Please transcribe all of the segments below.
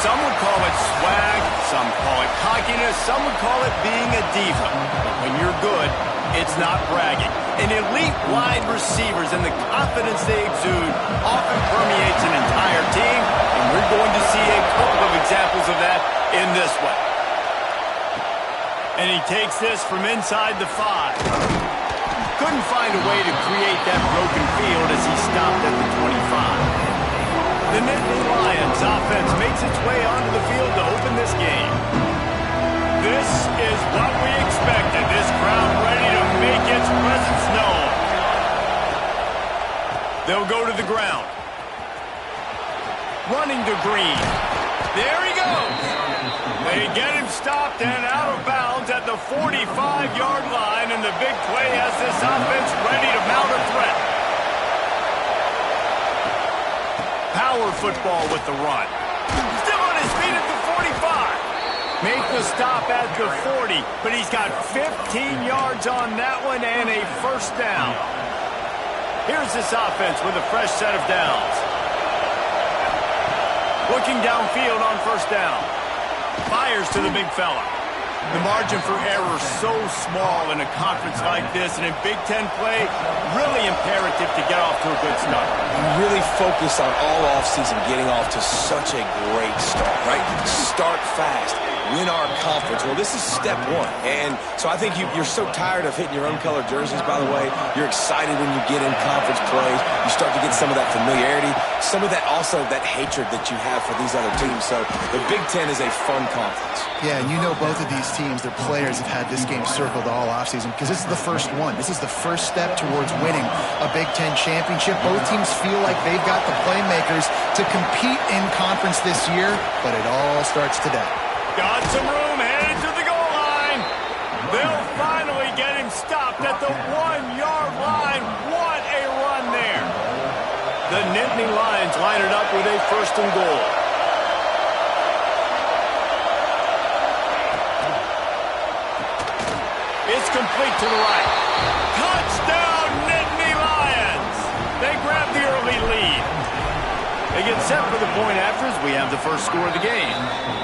Some would call it swag, some call it cockiness, some would call it being a diva. But when you're good, it's not bragging. And elite wide receivers and the confidence they exude often permeates an entire team, and we're going to see a couple of examples of that in this one. And he takes this from inside the 5. Couldn't find a way to create that broken field as he stopped at the 25. The Nittany Lions offense makes its way onto the field to open this game. This is what we expected. This crowd ready to make its presence known. They'll go to the ground. Running to Green. There he goes. They get him stopped and out of bounds at the 45-yard line, and the big play has this offense ready to mount a threat. Power football with the run. Still on his feet at the 45. Make the stop at the 40, but he's got 15 yards on that one and a first down. Here's this offense with a fresh set of downs. Looking downfield on first down. Fires to the big fella. The margin for error so small in a conference like this, and in Big Ten play, really imperative to get off to a good start. You really focus on all offseason getting off to such a great start, right? Start fast. Win our conference. Well, this is step one. And so I think you're so tired of hitting your own colored jerseys, by the way. You're excited when you get in conference plays. You start to get some of that familiarity, some of that also that hatred that you have for these other teams. So the Big Ten is a fun conference. Yeah, and you know both of these teams, their players have had this game circled all offseason because this is the first one. This is the first step towards winning a Big Ten championship. Both teams feel like they've got the playmakers to compete in conference this year, but it all starts today. Got some room, headed to the goal line. They'll finally get him stopped at the 1-yard line. What a run there. The Nittany Lions line it up with a first and goal. It's complete to the right. Touchdown, Nittany Lions. They grab the early lead. They get set for the point after as we have the first score of the game.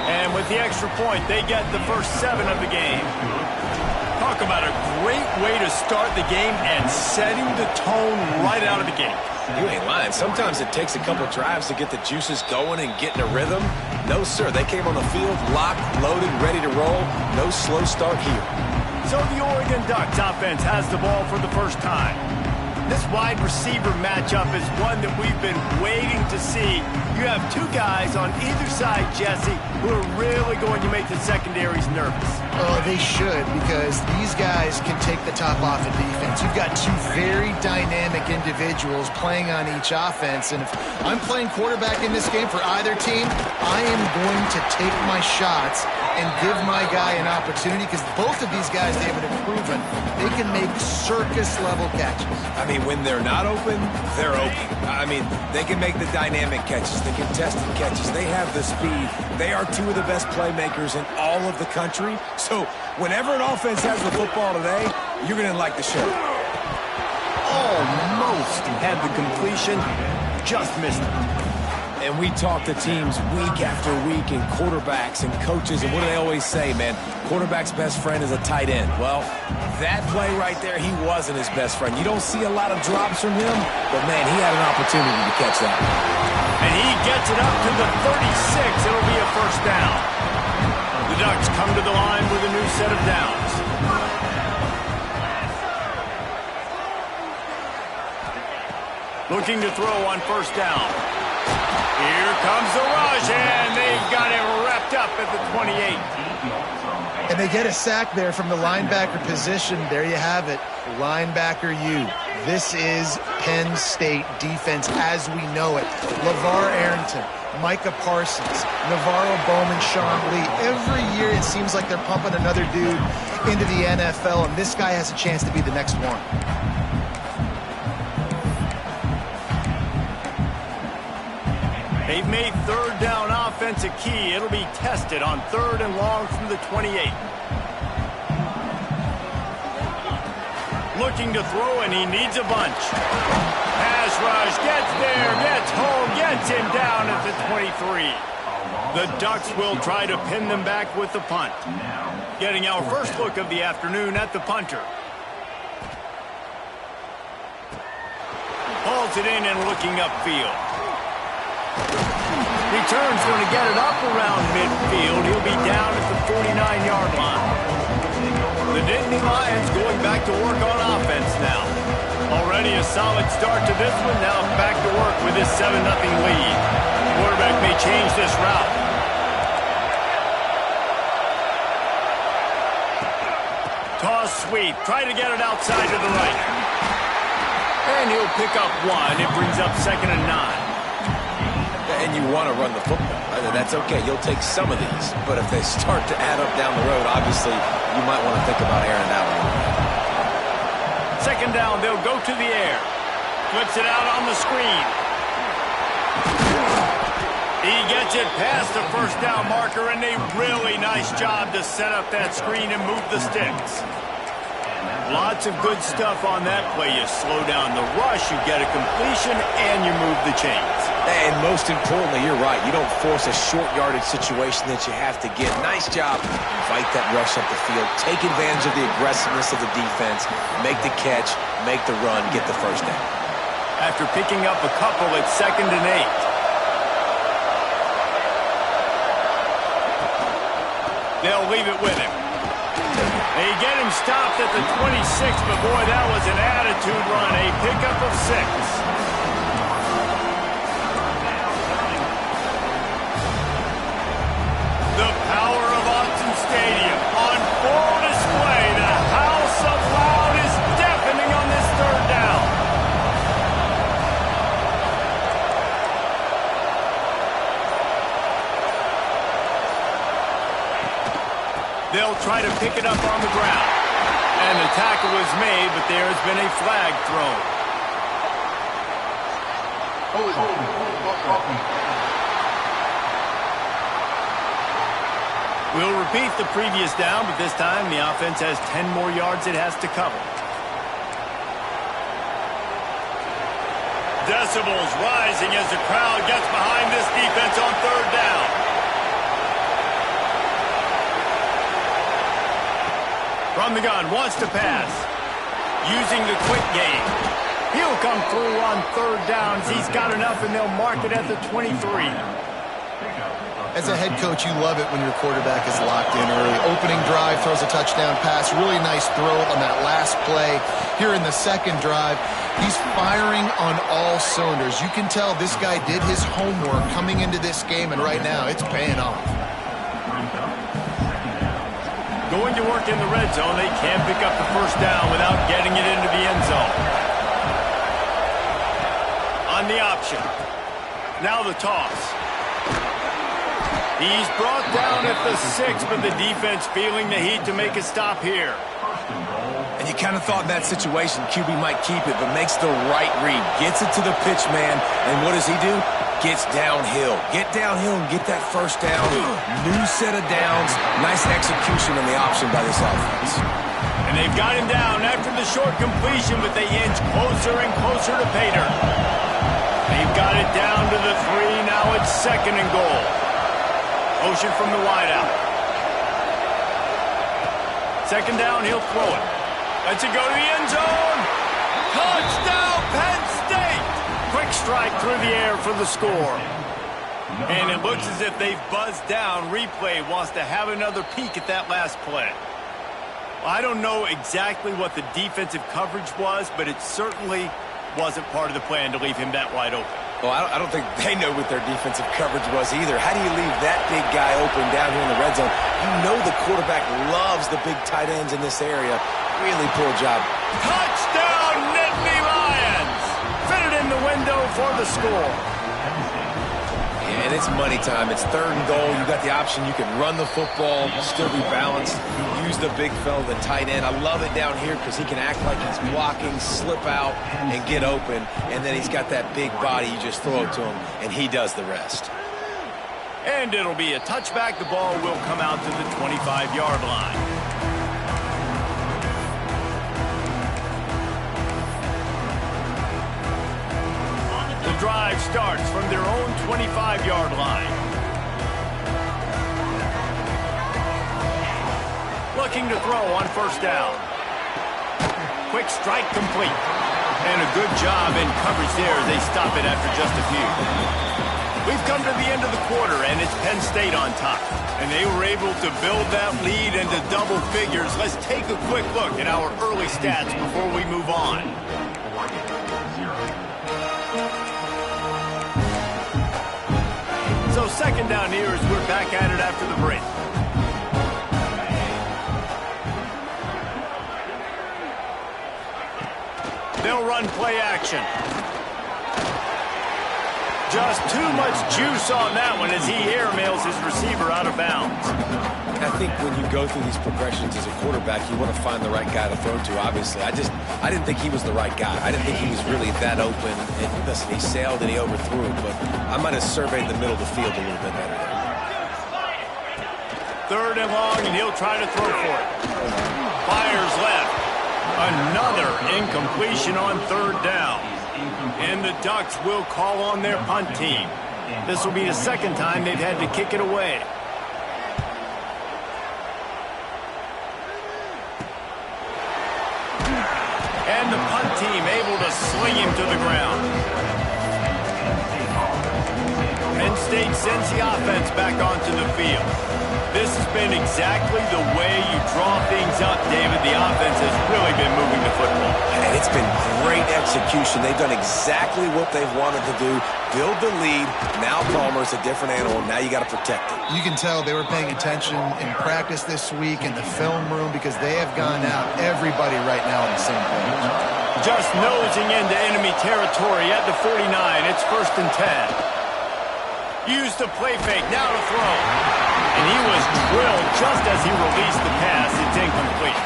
And with the extra point, they get the first 7 of the game. Talk about a great way to start the game and setting the tone right out of the gate. You ain't lying. Sometimes it takes a couple drives to get the juices going and get in a rhythm. No, sir. They came on the field locked, loaded, ready to roll. No slow start here. So the Oregon Ducks offense has the ball for the first time. This wide receiver matchup is one that we've been waiting to see. You have two guys on either side, Jesse, who are really going to make the secondaries nervous. Oh, they should, because these guys can take the top off of defense. You've got two very dynamic individuals playing on each offense, and if I'm playing quarterback in this game for either team, I am going to take my shots and give my guy an opportunity, because both of these guys, David, have proven they can make circus-level catches. I mean, when they're not open, they're open. I mean, they can make the dynamic catches, the contested catches. They have the speed. They are two of the best playmakers in all of the country. So whenever an offense has the football today, you're going to like the show. Almost had the completion, just missed it. And we talk to teams week after week, and quarterbacks and coaches, and what do they always say, man? Quarterback's best friend is a tight end. Well, that play right there, he wasn't his best friend. You don't see a lot of drops from him, but, man, he had an opportunity to catch that. And he gets it up to the 36. It'll be a first down. The Ducks come to the line with a new set of downs. Looking to throw on first down. Here comes the rush, and they've got it wrapped up at the 28. And they get a sack there from the linebacker position. There you have it, linebacker U. This is Penn State defense as we know it. LeVar Arrington, Micah Parsons, Navarro Bowman, Sean Lee. Every year it seems like they're pumping another dude into the NFL, and this guy has a chance to be the next one. They've made third down offense a key. It'll be tested on 3rd and long from the 28. Looking to throw, and he needs a bunch. Pass rush, gets there, gets home, gets him down at the 23. The Ducks will try to pin them back with the punt. Getting our first look of the afternoon at the punter. Hauls it in and looking upfield. Return's going to get it up around midfield. He'll be down at the 49-yard line. The Nittany Lions going back to work on offense now. Already a solid start to this one. Now back to work with this 7-0 lead. The quarterback may change this route. Toss sweep. Try to get it outside to the right. And he'll pick up one. It brings up 2nd and 9. And you want to run the football. That's okay. You'll take some of these. But if they start to add up down the road, obviously, you might want to think about airing that one. 2nd down, they'll go to the air. Flips it out on the screen. He gets it past the 1st down marker, and a really nice job to set up that screen and move the sticks. Lots of good stuff on that play. You slow down the rush, you get a completion, and you move the chains. And most importantly, you're right. You don't force a short yardage situation that you have to get. Nice job. Fight that rush up the field. Take advantage of the aggressiveness of the defense. Make the catch. Make the run. Get the 1st down. After picking up a couple, it's 2nd and 8. They'll leave it with him. They get him stopped at the 26, but boy, that was an attitude run. A pickup of 6. The power of Autzen Stadium on full display. The house of loud is deafening on this 3rd down. They'll try to pick it up on the ground. And the tackle was made, but there has been a flag thrown. We'll repeat the previous down, but this time the offense has 10 more yards it has to cover. Decibels rising as the crowd gets behind this defense on 3rd down. From the gun, wants to pass. Using the quick game. He'll come through on 3rd downs. He's got enough, and they'll mark it at the 23. As a head coach, you love it when your quarterback is locked in early. Opening drive, throws a touchdown pass. Really nice throw on that last play. Here in the 2nd drive, he's firing on all cylinders. You can tell this guy did his homework coming into this game, and right now it's paying off. Going to work in the red zone. They can't pick up the 1st down without getting it into the end zone. On the option. Now the toss. He's brought down at the 6, but the defense feeling the heat to make a stop here. And you kind of thought in that situation QB might keep it, but makes the right read. Gets it to the pitch man, and what does he do? Gets downhill. Get downhill and get that 1st down. New set of downs. Nice execution on the option by this offense. And they've got him down after the short completion, but they inch closer and closer to pay dirt. They've got it down to the 3. Now it's 2nd and goal. Motion from the wideout. 2nd down, he'll throw it. Lets it go to the end zone. Touchdown, Penn State! Quick strike through the air for the score. And it looks as if they've buzzed down. Replay wants to have another peek at that last play. I don't know exactly what the defensive coverage was, but it certainly wasn't part of the plan to leave him that wide open. Well, I don't think they know what their defensive coverage was either. How do you leave that big guy open down here in the red zone? You know the quarterback loves the big tight ends in this area. Really poor job. Touchdown, Nittany Lions! Fitted in the window for the score. And it's money time. It's 3rd and goal. You got the option. You can run the football, still be balanced. Use the big fella, the tight end. I love it down here because he can act like he's blocking, slip out, and get open. And then he's got that big body. You just throw it to him, and he does the rest. And it'll be a touchback. The ball will come out to the 25-yard line. The drive starts from their own 25-yard line. looking to throw on first down. Quick strike complete. And a good job in coverage there as they stop it after just a few. We've come to the end of the quarter, and it's Penn State on top. And they were able to build that lead into double figures. Let's take a quick look at our early stats before we move on. So second down here as we're back at it after the break. They'll run play action. Just too much juice on that one as he airmails his receiver out of bounds. I think when you go through these progressions as a quarterback, you want to find the right guy to throw to, obviously. I didn't think he was the right guy. I didn't think he was really that open. And listen, he sailed and he overthrew it, but I might have surveyed the middle of the field a little bit better there. Third and long, and he'll try to throw for it. Fires left. Another incompletion on third down. And the Ducks will call on their punt team. This will be the second time they've had to kick it away. And the punt team able to sling him to the ground. Penn State sends the offense back onto the field. This has been exactly the way you draw things up, David. The offense has really been moving the football. And it's been great execution. They've done exactly what they've wanted to do. Build the lead. Now Palmer's a different animal. Now you got to protect it. You can tell they were paying attention in practice this week in the film room because they have gone out everybody right now on the same page. Just nosing into enemy territory at the 49. It's 1st and 10. Use the play fake. Now to throw. And he was drilled just as he released the pass. It's incomplete.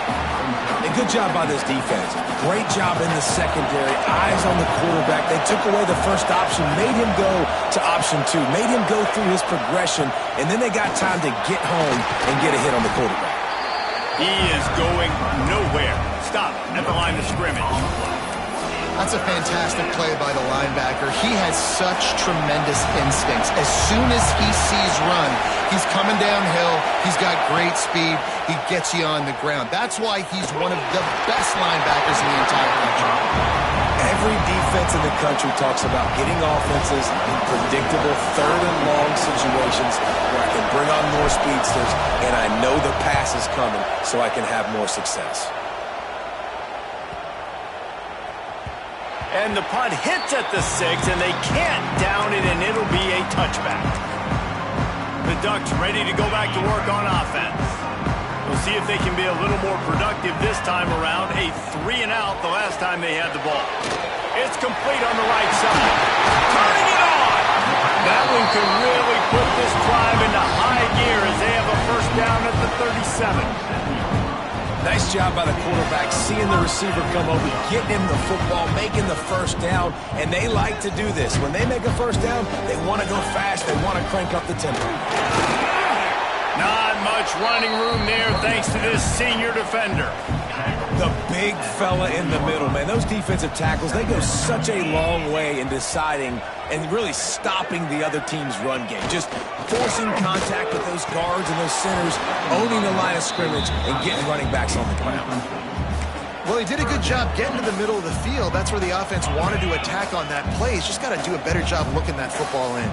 A good job by this defense. Great job in the secondary. Eyes on the quarterback. They took away the first option, made him go to option 2, made him go through his progression, and then they got time to get home and get a hit on the quarterback. He is going nowhere. Stop at the line of scrimmage. That's a fantastic play by the linebacker. He has such tremendous instincts. As soon as he sees run, he's coming downhill. He's got great speed. He gets you on the ground. That's why he's one of the best linebackers in the entire country. Every defense in the country talks about getting offenses in predictable third and long situations where I can bring on more speedsters and I know the pass is coming so I can have more success. And the punt hits at the 6, and they can't down it, and it'll be a touchback. The Ducks ready to go back to work on offense. We'll see if they can be a little more productive this time around. A 3-and-out the last time they had the ball. It's complete on the right side. Turning it on! That one could really put this drive into high gear as they have a first down at the 37. Nice job by the quarterback, seeing the receiver come over, getting him the football, making the first down, and they like to do this. When they make a first down, they want to go fast, they want to crank up the tempo. Not much running room there thanks to this senior defender. The big fella in the middle, man. Those defensive tackles, they go such a long way in deciding and really stopping the other team's run game. Just forcing contact with those guards and those centers, owning the line of scrimmage, and getting running backs on the ground. Well, he did a good job getting to the middle of the field. That's where the offense wanted to attack on that play. He's just got to do a better job looking that football in.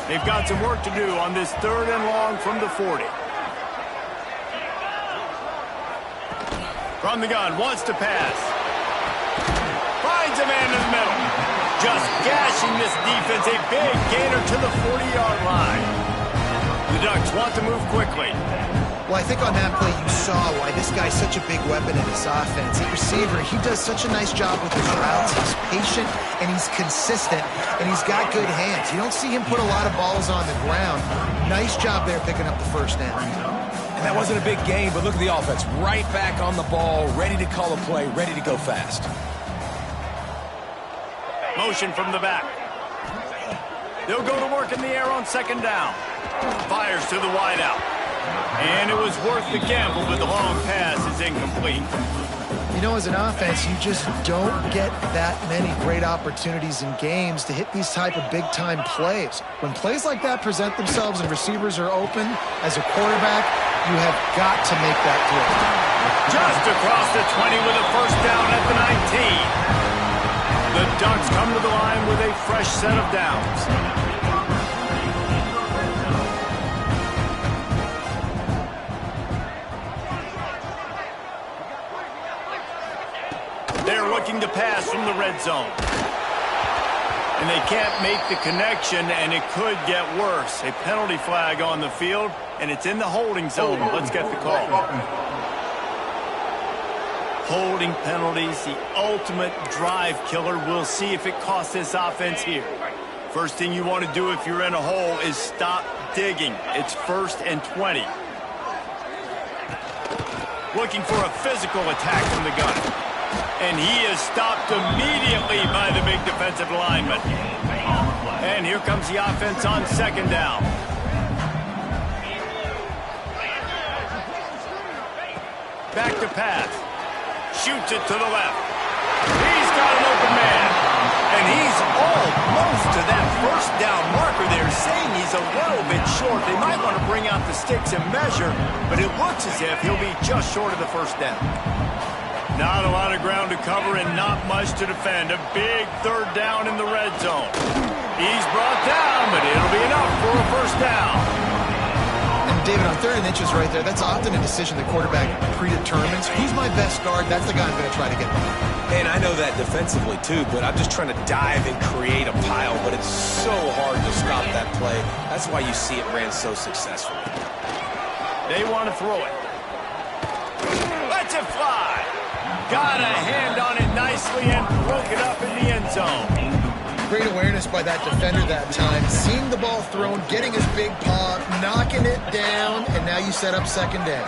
They've got some work to do on this 3rd and long from the 40. From the gun, wants to pass. Finds a man in the middle. Just gashing this defense. A big gainer to the 40-yard line. The Ducks want to move quickly. Well, I think on that play you saw why this guy's such a big weapon in his offense. At receiver, he does such a nice job with his routes. He's patient, and he's consistent, and he's got good hands. You don't see him put a lot of balls on the ground. Nice job there picking up the first down. And that wasn't a big game, but look at the offense. Right back on the ball, ready to call a play, ready to go fast. Motion from the back. They'll go to work in the air on 2nd down. Fires to the wideout. And it was worth the gamble, but the long pass is incomplete. You know, as an offense, you just don't get that many great opportunities in games to hit these type of big-time plays. When plays like that present themselves and receivers are open, as a quarterback, You have got to make that throw. Just across the 20 with a first down at the 19. The Ducks come to the line with a fresh set of downs. They're looking to pass from the red zone. And they can't make the connection, and it could get worse. A penalty flag on the field, and it's in the holding zone. Let's get the call. Holding penalties, the ultimate drive killer. We'll see if it costs this offense here. First thing you want to do if you're in a hole is stop digging. It's 1st and 20. Looking for a physical attack from the gun. And he is stopped immediately by the big defensive lineman. And here comes the offense on 2nd down. Back to pass. Shoots it to the left. He's got an open man. And he's almost to that first down marker there, saying he's a little bit short. They might want to bring out the sticks and measure, but it looks as if he'll be just short of the first down. Not a lot of ground to cover and not much to defend. A big 3rd down in the red zone. He's brought down, but it'll be enough for a first down. And David, on 3rd and inches right there, that's often a decision the quarterback predetermines. Who's my best guard? That's the guy I'm going to try to get by. And I know that defensively too, but I'm just trying to dive and create a pile, but it's so hard to stop that play. That's why you see it ran so successfully. They want to throw it. Let's it fly. Got a hand on it nicely and broke it up in the end zone. Great awareness by that defender that time. Seeing the ball thrown, getting his big paw, knocking it down, and now you set up 2nd down.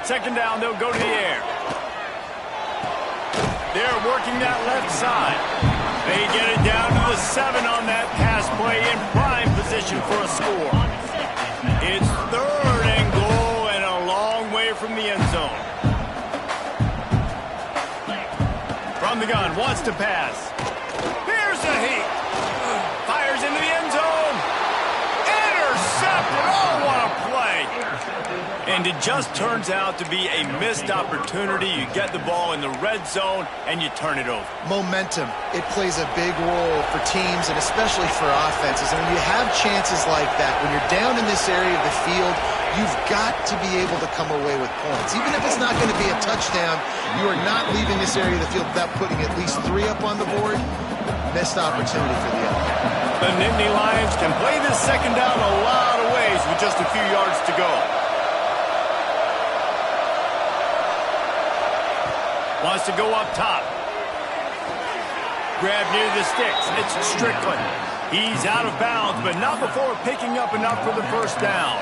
2nd down, they'll go to the air. They're working that left side. They get it down to the 7 on that pass play in prime position for a score. It's 3rd and goal and a long way from the end zone. From the gun, wants to pass. Here's a heat. Fires into the end zone. Intercepted. Oh, what a play. And it just turns out to be a missed opportunity. You get the ball in the red zone, and you turn it over. Momentum. It plays a big role for teams and especially for offenses. And when you have chances like that, when you're down in this area of the field, you've got to be able to come away with points. Even if it's not going to be a touchdown, you are not leaving this area of the field without putting at least 3 up on the board. Missed opportunity for the other. The Nittany Lions can play this 2nd down a lot of ways with just a few yards to go. Wants to go up top. Grab near the sticks. It's Strickland. He's out of bounds, but not before picking up enough for the first down.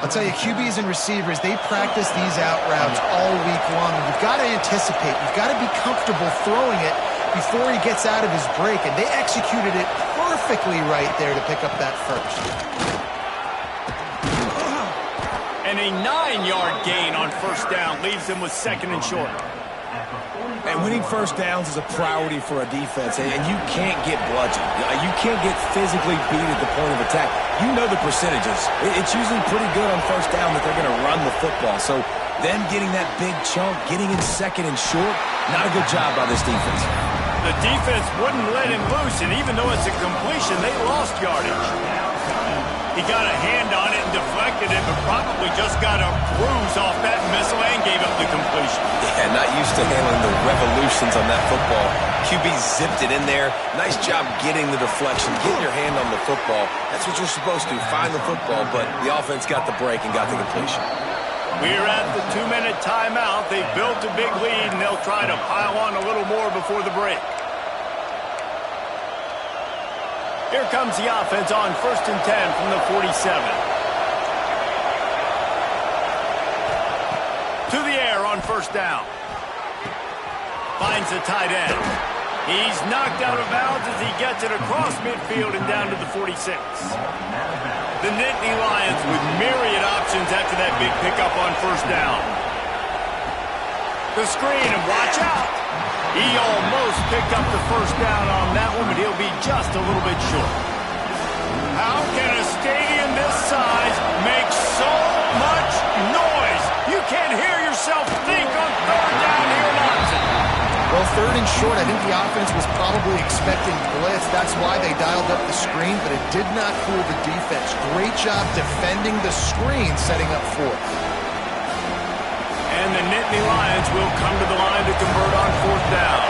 I'll tell you, QBs and receivers, they practice these out routes all week long. You've got to anticipate. You've got to be comfortable throwing it before he gets out of his break, and they executed it perfectly right there to pick up that first. And a 9-yard gain on first down leaves them with 2nd and short. And winning first downs is a priority for a defense, and you can't get bludgeoned. You can't get physically beat at the point of attack. You know the percentages. It's usually pretty good on first down that they're going to run the football. So them getting that big chunk, getting in 2nd and short, not a good job by this defense. The defense wouldn't let him loose, and even though it's a completion, they lost yardage. He got a hand on it and deflected it, but probably just got a bruise off that missile and gave up the completion. Yeah, not used to handling the revolutions on that football. QB zipped it in there. Nice job getting the deflection, getting your hand on the football. That's what you're supposed to, find the football, but the offense got the break and got the completion. We're at the 2-minute timeout. They've built a big lead, and they'll try to pile on a little more before the break. Here comes the offense on 1st and 10 from the 47. To the air on first down. Finds the tight end. He's knocked out of bounds as he gets it across midfield and down to the 46. The Nittany Lions with myriad options after that big pickup on first down. The screen, and watch out. He almost picked up the first down on that one, but he'll be just a little bit short. How can a stadium this size short. I think the offense was probably expecting blitz. That's why they dialed up the screen, but it did not fool the defense. Great job defending the screen, setting up fourth. And the Nittany Lions will come to the line to convert on fourth down.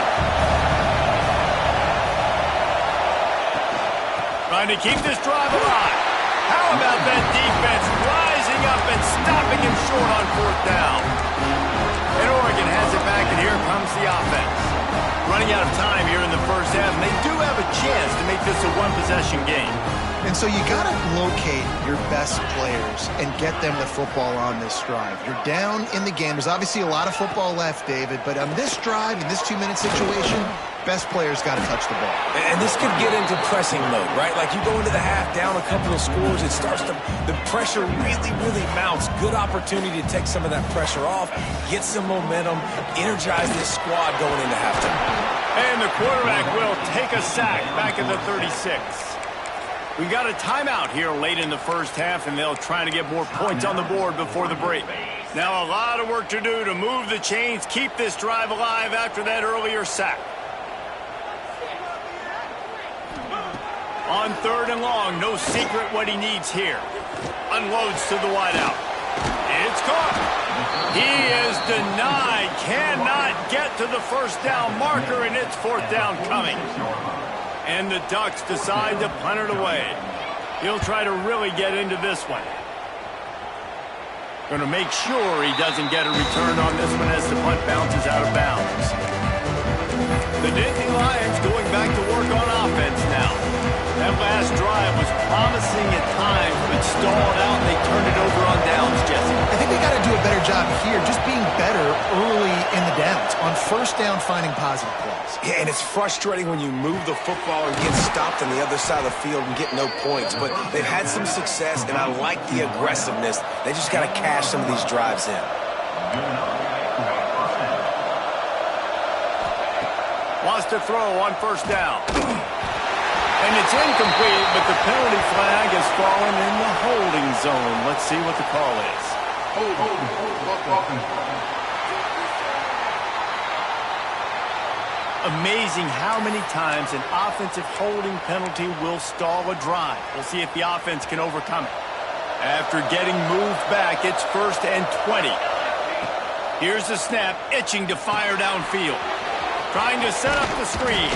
Trying to keep this drive alive. How about that defense rising up and stopping him short on fourth down? And Oregon has it back, and here comes the offense. Running out of time here in the first half, and they do have a chance to make this a one-possession game. And so you got to locate your best players and get them the football on this drive. You're down in the game. There's obviously a lot of football left, David, but on this drive, in this 2-minute situation, best players got to touch the ball. And this could get into pressing mode, right? Like you go into the half down a couple of scores, it starts to, the pressure really mounts. Good opportunity to take some of that pressure off, get some momentum, energize this squad going into halftime. And the quarterback will take a sack back at the 36. We've got a timeout here late in the first half, and they'll try to get more points on the board before the break. Now a lot of work to do to move the chains, keep this drive alive after that earlier sack. On third and long, no secret what he needs here. Unloads to the wideout. It's caught. He is denied. Cannot get to the first down marker, and it's fourth down coming. And the Ducks decide to punt it away. He'll try to really get into this one. Going to make sure he doesn't get a return on this one as the punt bounces out of bounds. The Nittany Lions going back to work on offense now. That last drive was promising at times, but stalled out, and they turned it over on downs, Jesse. I think they got to do a better job here, just being better early in the downs. On first down, finding positive plays. Yeah, and it's frustrating when you move the football and get stopped on the other side of the field and get no points. But they've had some success, and I like the aggressiveness. They just got to cash some of these drives in. Wants to throw on first down. And it's incomplete, but the penalty flag has fallen in the holding zone. Let's see what the call is. Amazing how many times an offensive holding penalty will stall a drive. We'll see if the offense can overcome it. After getting moved back, it's 1st and 20. Here's the snap, itching to fire downfield. Trying to set up the screen.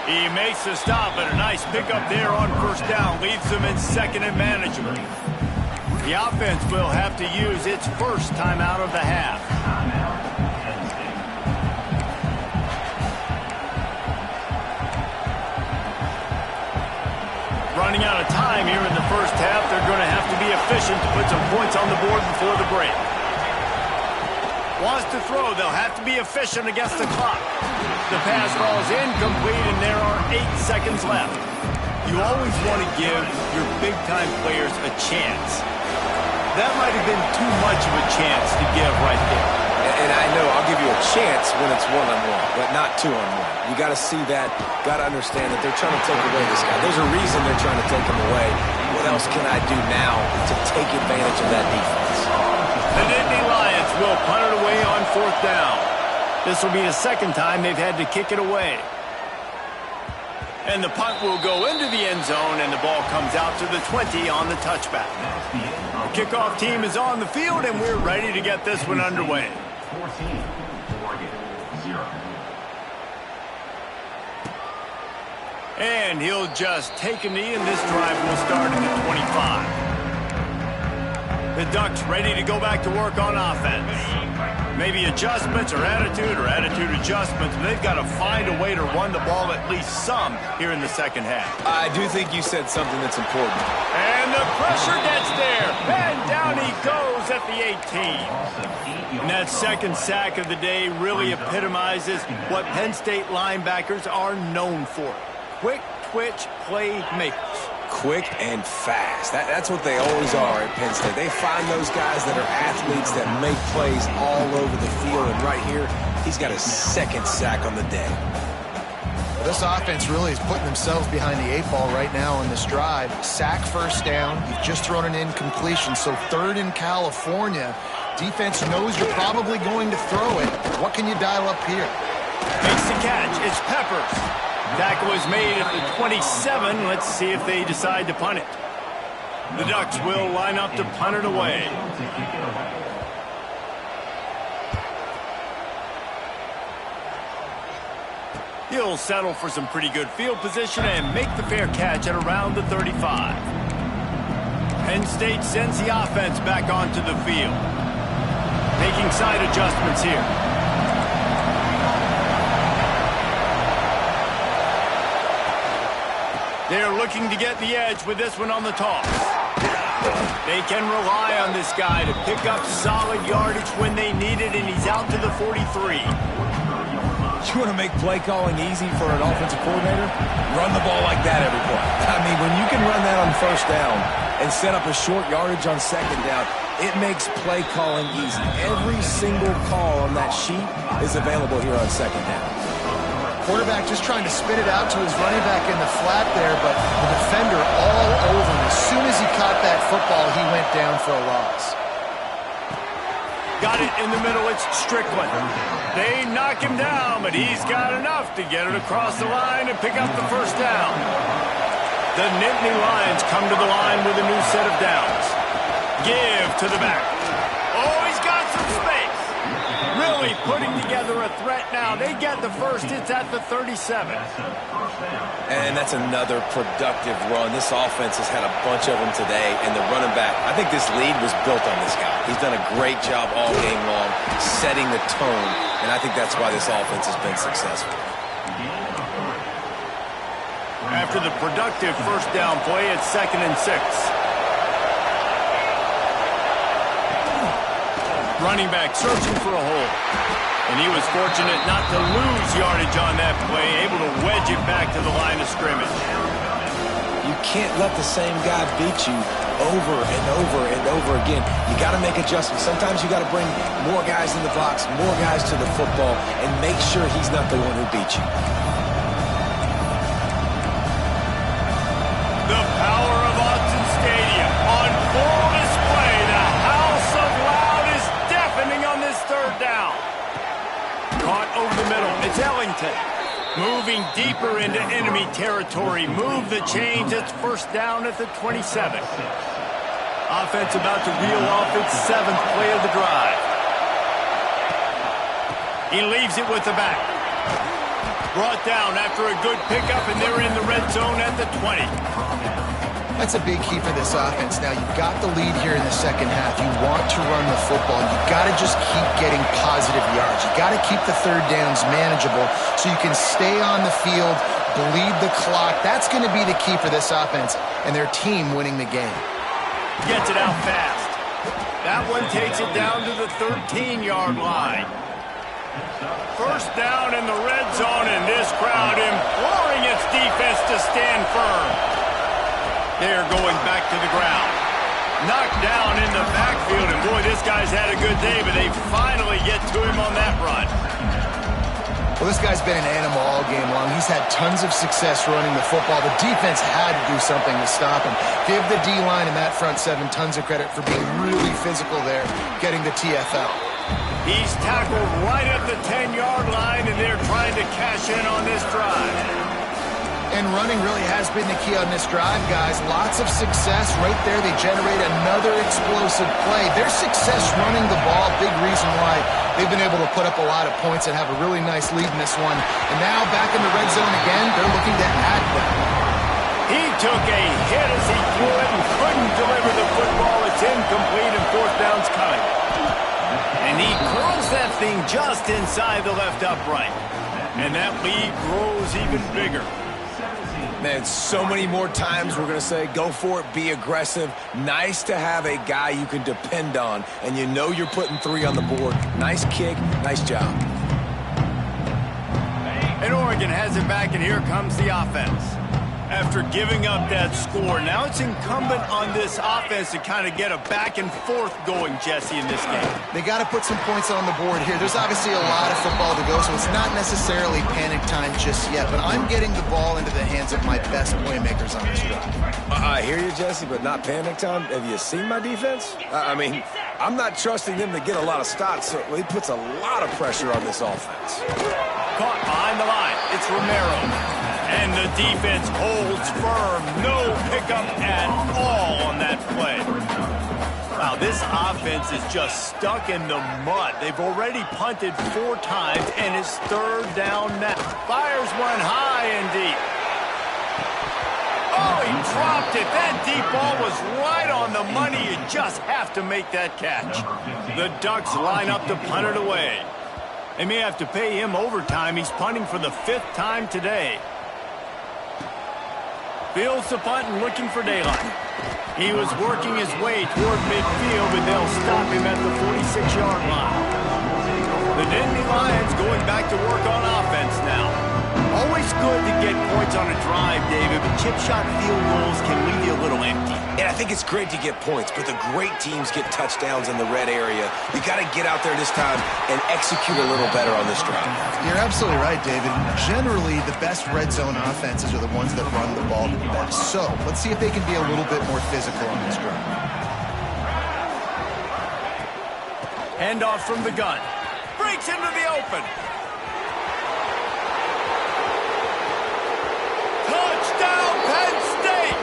He makes the stop, but a nice pickup there on first down. Leaves them in second and manageable. The offense will have to use its first timeout of the half. Running out of time here in the first half. They're going to have to be efficient to put some points on the board before the break. Wants to throw. They'll have to be efficient against the clock. The pass falls incomplete, and there are 8 seconds left. You always want to give your big-time players a chance. That might have been too much of a chance to give right there. And I know I'll give you a chance when it's one-on-one, but not two-on-one. You got to see that, got to understand that they're trying to take away this guy. There's a reason they're trying to take him away. What else can I do now to take advantage of that defense? The Nittany Lions will punt it away on fourth down. This will be the second time they've had to kick it away. And the punt will go into the end zone, and the ball comes out to the 20 on the touchback. The kickoff team is on the field, and we're ready to get this one underway. 14, Oregon, 0. And he'll just take a knee, and this drive will start at the 25. The Ducks ready to go back to work on offense. Maybe adjustments or attitude adjustments, but they've got to find a way to run the ball at least some here in the second half. I do think you said something that's important. And the pressure gets there, and down he goes at the 18. And that second sack of the day really epitomizes what Penn State linebackers are known for. Quick twitch playmakers. Quick and fast. That's what they always are at Penn State. They find those guys that are athletes that make plays all over the field. And right here, he's got a second sack on the day. This offense really is putting themselves behind the 8 ball right now on this drive. Sack first down. You've just thrown an incompletion. So 3rd in California. Defense knows you're probably going to throw it. What can you dial up here? Makes the catch. It's Peppers. Tackle is made at the 27. Let's see if they decide to punt it. The Ducks will line up to punt it away. He'll settle for some pretty good field position and make the fair catch at around the 35. Penn State sends the offense back onto the field. Making side adjustments here. They're looking to get the edge with this one on the toss. They can rely on this guy to pick up solid yardage when they need it, and he's out to the 43. You want to make play calling easy for an offensive coordinator? Run the ball like that every play. I mean, when you can run that on first down and set up a short yardage on second down, it makes play calling easy. Every single call on that sheet is available here on second down. Quarterback just trying to spit it out to his running back in the flat there, but the defender all over him. As soon as he caught that football, he went down for a loss. Got it in the middle. It's Strickland. They knock him down, but he's got enough to get it across the line and pick up the first down. The Nittany Lions come to the line with a new set of downs. Give to the back. Oh, he's got some space. Really putting together a threat now. They get the first. It's at the 37. And that's another productive run. This offense has had a bunch of them today, and the running back, I think this lead was built on this guy. He's done a great job all game long setting the tone, and I think that's why this offense has been successful. After the productive first down play, it's 2nd and 6. Running back searching for a hole. And he was fortunate not to lose yardage on that play, able to wedge it back to the line of scrimmage. You can't let the same guy beat you over and over and over again. You got to make adjustments. Sometimes you got to bring more guys in the box, more guys to the football, and make sure he's not the one who beat you. The power of Autzen Stadium on full display. The house of loud is deafening on this third down. Caught over the middle. It's Ellington. Moving deeper into enemy territory. Move the chains. It's first down at the 27. Offense about to reel off its 7th play of the drive. He leaves it with the back. Brought down after a good pickup, and they're in the red zone at the 20. That's a big key for this offense. Now, you've got the lead here in the second half. You want to run the football. You've got to just keep getting positive yards. You've got to keep the third downs manageable so you can stay on the field, bleed the clock. That's going to be the key for this offense and their team winning the game. Gets it out fast. That one takes it down to the 13-yard line. First down in the red zone, and this crowd imploring its defense to stand firm. They're going back to the ground. Knocked down in the backfield, and boy, this guy's had a good day, but they finally get to him on that run. Well, this guy's been an animal all game long. He's had tons of success running the football. The defense had to do something to stop him. Give the D-line and that front 7 tons of credit for being really physical there, getting the TFL. He's tackled right at the 10-yard line, and they're trying to cash in on this drive. And running really has been the key on this drive, guys. Lots of success right there. They generate another explosive play. Their success running the ball, big reason why they've been able to put up a lot of points and have a really nice lead in this one. And now back in the red zone again, they're looking to add that. He took a hit as he threw it and couldn't deliver the football. It's incomplete, and fourth down's coming. And he curls that thing just inside the left upright. And that lead grows even bigger. Man, so many more times we're going to say, go for it, be aggressive. Nice to have a guy you can depend on, and you know you're putting 3 on the board. Nice kick, nice job. And Oregon has it back, and here comes the offense. After giving up that score, now it's incumbent on this offense to kind of get a back and forth going, Jesse, in this game. They got to put some points on the board here. There's obviously a lot of football to go, so it's not necessarily panic time just yet, but I'm getting the ball into the hands of my best playmakers on this drive. I hear you, Jesse, but not panic time. Have you seen my defense? I mean, I'm not trusting them to get a lot of stops, so it puts a lot of pressure on this offense. caught behind the line. It's Romero. And the defense holds firm. No pickup at all on that play. Wow, this offense is just stuck in the mud. They've already punted 4 times, and it's 3rd down now. Fires one high and deep. Oh, he dropped it. That deep ball was right on the money. You just have to make that catch. The Ducks line up to punt it away. They may have to pay him overtime. He's punting for the 5th time today. Fields the punt and looking for daylight. He was working his way toward midfield, but they'll stop him at the 46-yard line. The Nittany Lions going back to work on offense now. Always good to get points on a drive, David, but chip shot field goals can leave you a little empty. And I think it's great to get points, but the great teams get touchdowns in the red area. You got to get out there this time and execute a little better on this drive. You're absolutely right, David. Generally, the best red zone offenses are the ones that run the ball the best. So let's see if they can be a little bit more physical on this drive. Handoff from the gun. Breaks into the open. Touchdown, Penn State!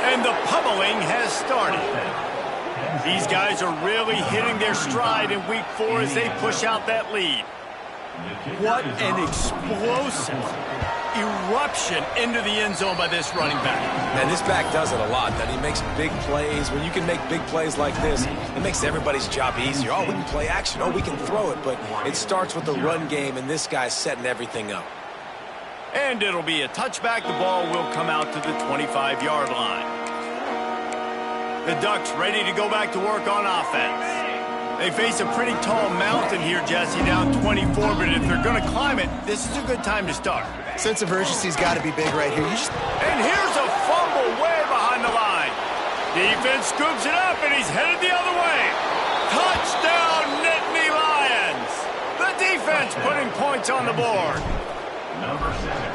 And the pummeling has started. These guys are really hitting their stride in week 4 as they push out that lead. What an explosive eruption into the end zone by this running back. Man, this back does it a lot. That he makes big plays. When you can make big plays like this, it makes everybody's job easier. Oh, we can play action. Oh, we can throw it. But it starts with the run game, and this guy's setting everything up. And it'll be a touchback. The ball will come out to the 25-yard line. The Ducks ready to go back to work on offense. They face a pretty tall mountain here, Jesse, down 24, but if they're going to climb it, this is a good time to start. Sense of urgency's got to be big right here. And here's a fumble way behind the line. Defense scoops it up, and he's headed the other way. Touchdown, Nittany Lions. The defense putting points on the board.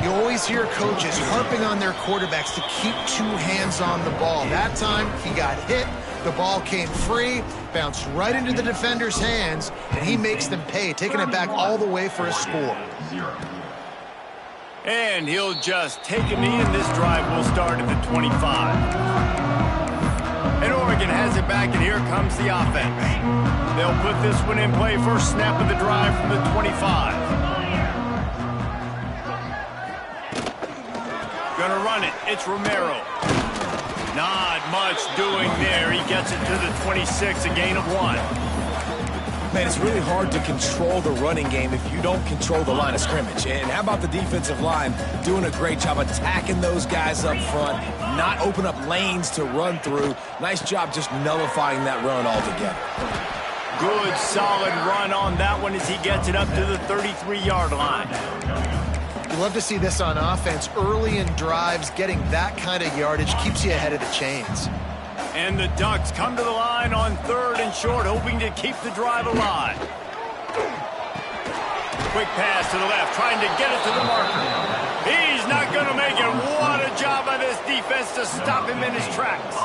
You always hear coaches harping on their quarterbacks to keep 2 hands on the ball. That time, he got hit. The ball came free, bounced right into the defender's hands, and he makes them pay, taking it back all the way for a score. And he'll just take a knee, and this drive will start at the 25. And Oregon has it back, and here comes the offense. They'll put this one in play. First snap of the drive from the 25. Gonna run it. It's Romero. Not much doing there. He gets it to the 26, a gain of 1. Man, it's really hard to control the running game if you don't control the line of scrimmage. And how about the defensive line doing a great job attacking those guys up front, not open up lanes to run through. Nice job just nullifying that run altogether. Good, solid run on that one as he gets it up to the 33-yard line. You love to see this on offense. Early in drives, getting that kind of yardage keeps you ahead of the chains. And the Ducks come to the line on 3rd and short, hoping to keep the drive alive. Quick pass to the left, trying to get it to the marker. He's not going to make it. What a job by this defense to stop him in his tracks.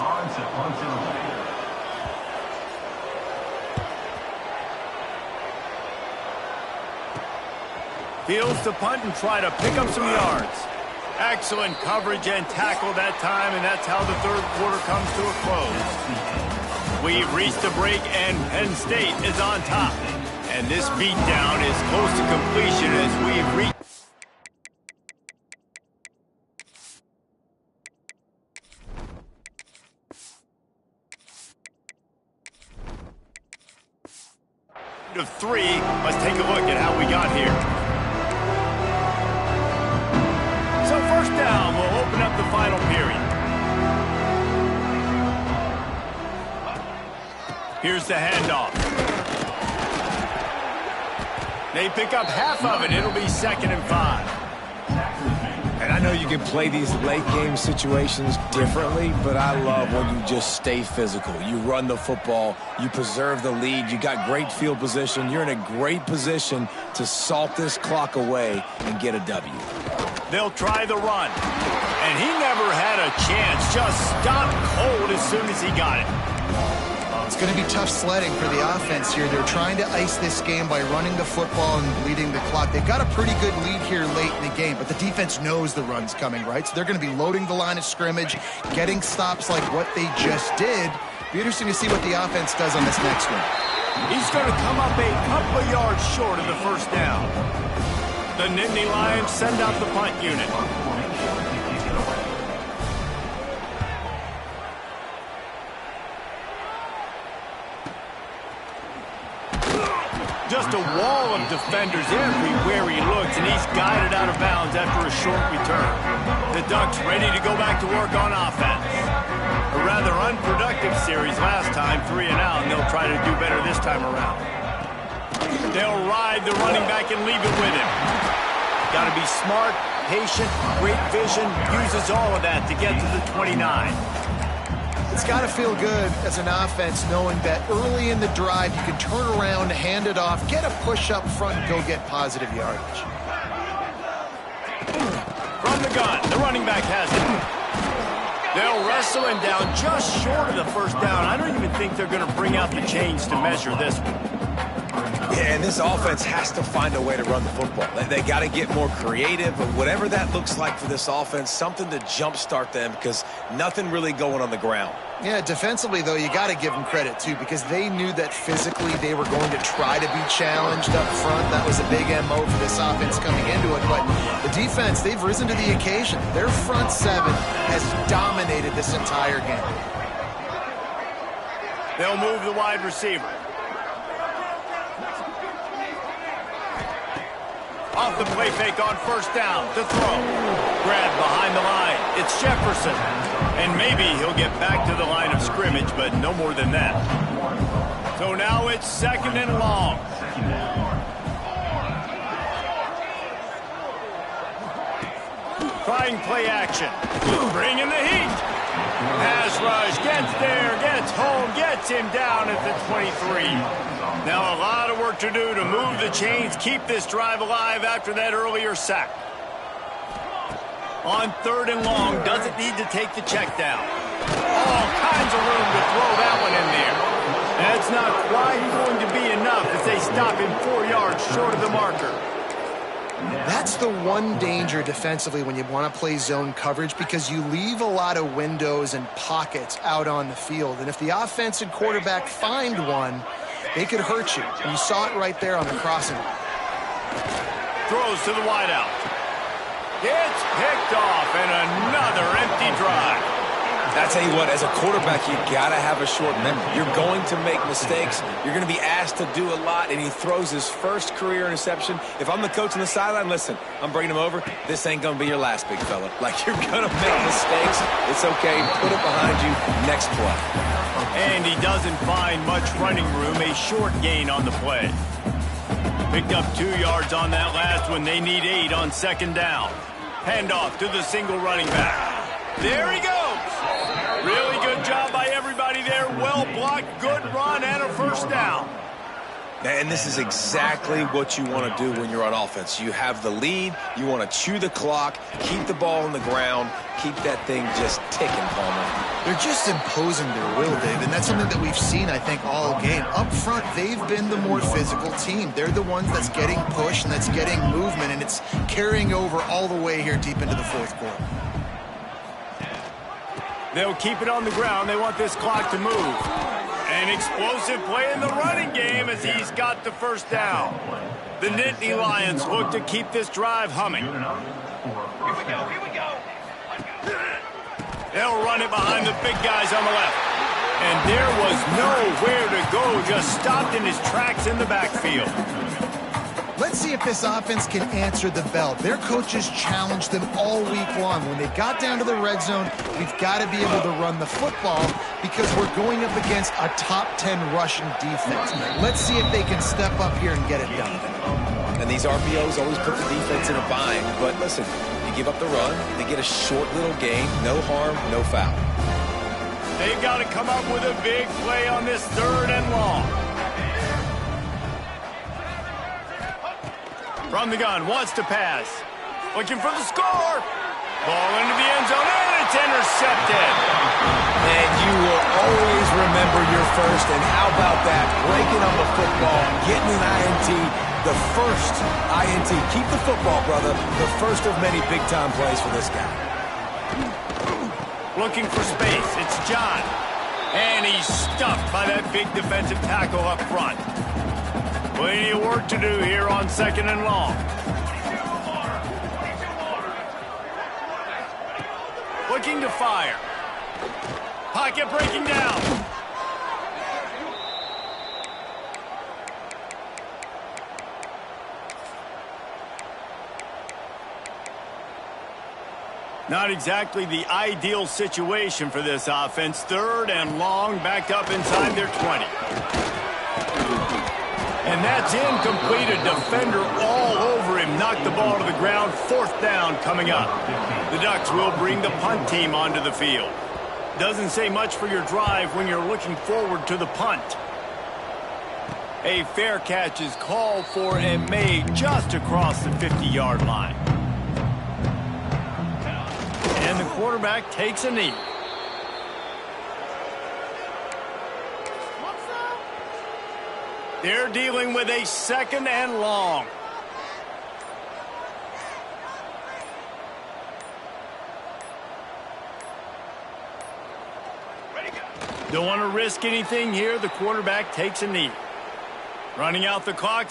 Fields to punt and try to pick up some yards. Excellent coverage and tackle that time, and that's how the 3rd quarter comes to a close. We've reached the break, and Penn State is on top. And this beatdown is close to completion as we've reached of 3. Let's take a look at how we got here. So first down, we'll open up the final period. Here's the handoff. They pick up half of it. It'll be 2nd and 5. And I know you can play these late game situations differently, but I love when you just stay physical. You run the football, you preserve the lead, you got great field position. You're in a great position to salt this clock away and get a W. They'll try the run. And he never had a chance. Just stopped cold as soon as he got it. It's going to be tough sledding for the offense here. They're trying to ice this game by running the football and leading the clock. They've got a pretty good lead here late in the game, but the defense knows the run's coming, right? So they're going to be loading the line of scrimmage, getting stops like what they just did. Be interesting to see what the offense does on this next one. He's going to come up a couple of yards short of the first down. The Nittany Lions send out the punt unit. Just a wall of defenders everywhere he looks, and he's guided out of bounds after a short return. The Ducks ready to go back to work on offense. A rather unproductive series last time, 3 and out, and they'll try to do better this time around. They'll ride the running back and leave it with him. Got to be smart, patient, great vision, uses all of that to get to the 29. It's got to feel good as an offense knowing that early in the drive you can turn around, hand it off, get a push up front, and go get positive yardage. From the gun, the running back has it. They'll wrestle him down just short of the first down. I don't even think they're going to bring out the chains to measure this one. Yeah, and this offense has to find a way to run the football. They got to get more creative, but whatever that looks like for this offense, something to jumpstart them because nothing really going on the ground. Yeah, defensively, though, you got to give them credit, too, because they knew that physically they were going to try to be challenged up front. That was a big MO for this offense coming into it. But the defense, they've risen to the occasion. Their front seven has dominated this entire game. They'll move the wide receiver. Off the play fake on first down to throw. Grab behind the line. It's Jefferson. And maybe he'll get back to the line of scrimmage, but no more than that. So now it's 2nd and long. Trying play action. Bring in the heat. Pass rush. Gets there. Gets home. Gets him down at the 23. Now a lot of work to do to move the chains, keep this drive alive after that earlier sack. On 3rd and long, doesn't need to take the check down. All kinds of room to throw that one in there. That's not quite going to be enough as they stop him 4 yards short of the marker. That's the one danger defensively when you want to play zone coverage because you leave a lot of windows and pockets out on the field. And if the offense and quarterback find one, they could hurt you. And you saw it right there on the crossing. Throws to the wideout. It's picked off, and another empty drive. I tell you what, as a quarterback, you got to have a short memory. You're going to make mistakes. You're going to be asked to do a lot, and he throws his first career interception. If I'm the coach on the sideline, listen, I'm bringing him over. This ain't going to be your last, big fella. Like, you're going to make mistakes. It's okay. Put it behind you. Next play. And he doesn't find much running room. A short gain on the play. Picked up 2 yards on that last one. They need 8 on 2nd down. Handoff to the single running back. There he goes. Really good job by everybody there. Well blocked, good run, and a first down. And this is exactly what you want to do when you're on offense. You have the lead. You want to chew the clock, keep the ball on the ground, keep that thing just ticking, Palmer. They're just imposing their will, Dave, and that's something that we've seen, I think, all game. Up front, they've been the more physical team. They're the ones that's getting pushed and that's getting movement, and it's carrying over all the way here deep into the 4th quarter. They'll keep it on the ground. They want this clock to move. An explosive play in the running game as he's got the first down. The Nittany Lions look to keep this drive humming. Here we go. They'll run it behind the big guys on the left. And there was nowhere to go, just stopped in his tracks in the backfield. Let's see if this offense can answer the bell. Their coaches challenged them all week long. When they got down to the red zone, we've got to be able to run the football because we're going up against a top 10 rushing defense. Let's see if they can step up here and get it done. And these RPOs always put the defense in a bind. But listen, you give up the run, they get a short little gain, no harm, no foul. They've got to come up with a big play on this 3rd and long. From the gun, wants to pass. Looking for the score. Ball into the end zone, and it's intercepted. And you will always remember your first, and how about that? Breaking on the football, getting an INT, the first INT. Keep the football, brother. The first of many big-time plays for this guy. Looking for space. It's John. And he's stuffed by that big defensive tackle up front. Plenty of work to do here on 2nd and long. Looking to fire. Pocket breaking down. Not exactly the ideal situation for this offense. 3rd and long, backed up inside their 20. And that's incomplete. A defender all over him. Knocked the ball to the ground. 4th down coming up. The Ducks will bring the punt team onto the field. Doesn't say much for your drive when you're looking forward to the punt. A fair catch is called for and made just across the 50-yard line. And the quarterback takes a knee. They're dealing with a 2nd and long. Don't want to risk anything here. The quarterback takes a knee. Running out the clock.